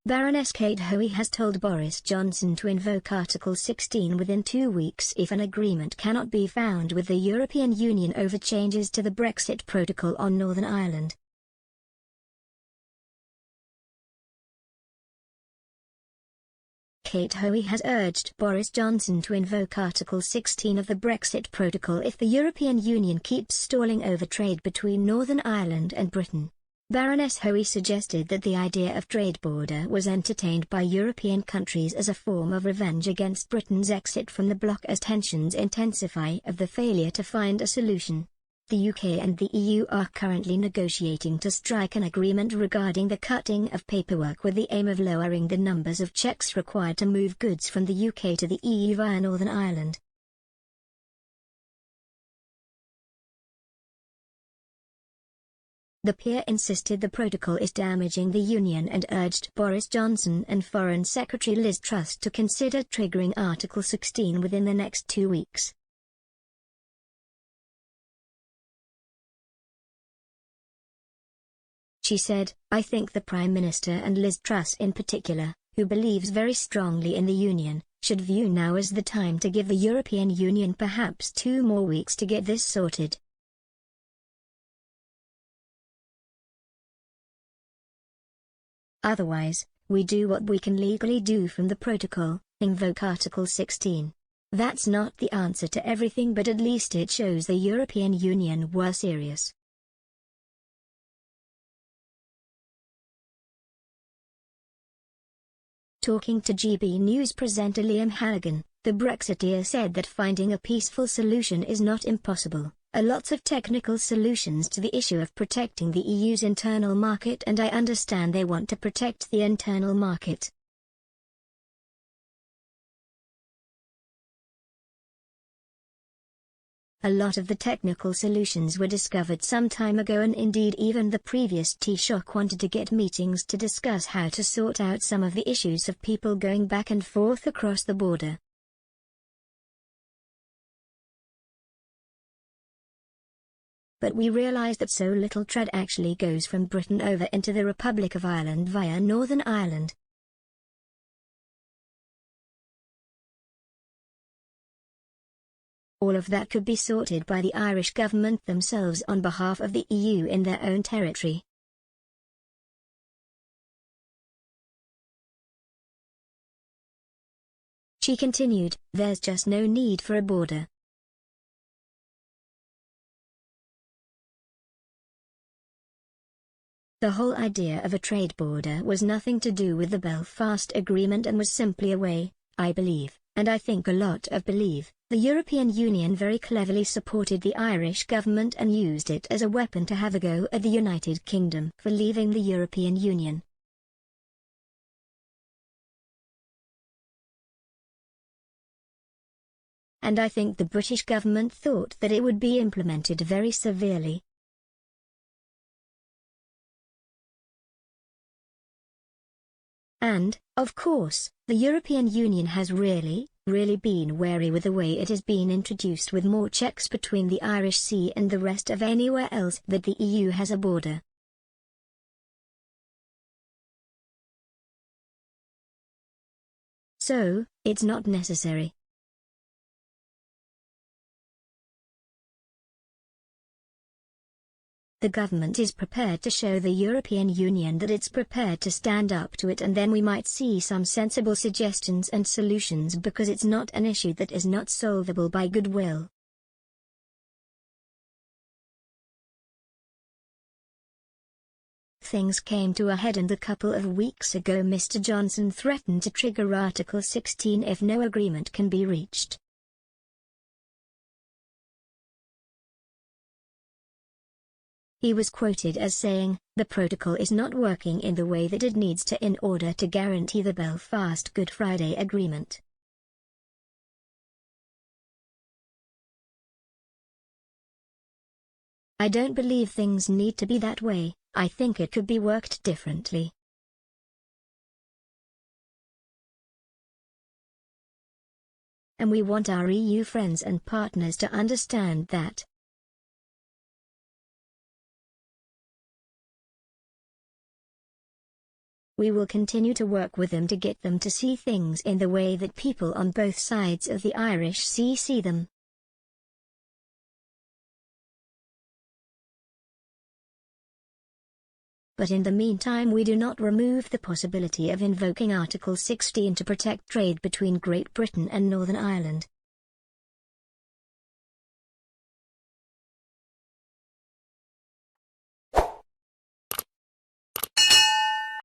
Baroness Kate Hoey has told Boris Johnson to invoke Article 16 within 2 weeks if an agreement cannot be found with the European Union over changes to the Brexit Protocol on Northern Ireland. Kate Hoey has urged Boris Johnson to invoke Article 16 of the Brexit Protocol if the European Union keeps stalling over trade between Northern Ireland and Britain. Baroness Hoey suggested that the idea of trade border was entertained by European countries as a form of revenge against Britain's exit from the bloc as tensions intensify of the failure to find a solution. The UK and the EU are currently negotiating to strike an agreement regarding the cutting of paperwork with the aim of lowering the numbers of checks required to move goods from the UK to the EU via Northern Ireland. The peer insisted the protocol is damaging the Union and urged Boris Johnson and Foreign Secretary Liz Truss to consider triggering Article 16 within the next 2 weeks. She said, "I think the Prime Minister and Liz Truss in particular, who believes very strongly in the Union, should view now as the time to give the European Union perhaps 2 more weeks to get this sorted. Otherwise, we do what we can legally do from the protocol, invoke Article 16. That's not the answer to everything, but at least it shows the European Union were serious." Talking to GB News presenter Liam Halligan, the Brexiteer said that finding a peaceful solution is not impossible. Lots of technical solutions to the issue of protecting the EU's internal market, and I understand they want to protect the internal market. A lot of the technical solutions were discovered some time ago, and indeed even the previous Taoiseach wanted to get meetings to discuss how to sort out some of the issues of people going back and forth across the border. But we realised that so little trade actually goes from Britain over into the Republic of Ireland via Northern Ireland. All of that could be sorted by the Irish government themselves on behalf of the EU in their own territory. She continued, "There's just no need for a border. The whole idea of a trade border was nothing to do with the Belfast Agreement and was simply a way, I believe, and I think a lot of believe, the European Union very cleverly supported the Irish government and used it as a weapon to have a go at the United Kingdom for leaving the European Union. And I think the British government thought that it would be implemented very severely. And, of course, the European Union has really been wary with the way it has been introduced, with more checks between the Irish Sea and the rest of anywhere else that the EU has a border. So, it's not necessary. The government is prepared to show the European Union that it's prepared to stand up to it, and then we might see some sensible suggestions and solutions, because it's not an issue that is not solvable by goodwill. Things came to a head, and a couple of weeks ago Mr. Johnson threatened to trigger Article 16 if no agreement can be reached. He was quoted as saying, "The protocol is not working in the way that it needs to in order to guarantee the Belfast Good Friday Agreement." I don't believe things need to be that way. I think it could be worked differently. And we want our EU friends and partners to understand that. We will continue to work with them to get them to see things in the way that people on both sides of the Irish Sea see them. But in the meantime we do not remove the possibility of invoking Article 16 to protect trade between Great Britain and Northern Ireland.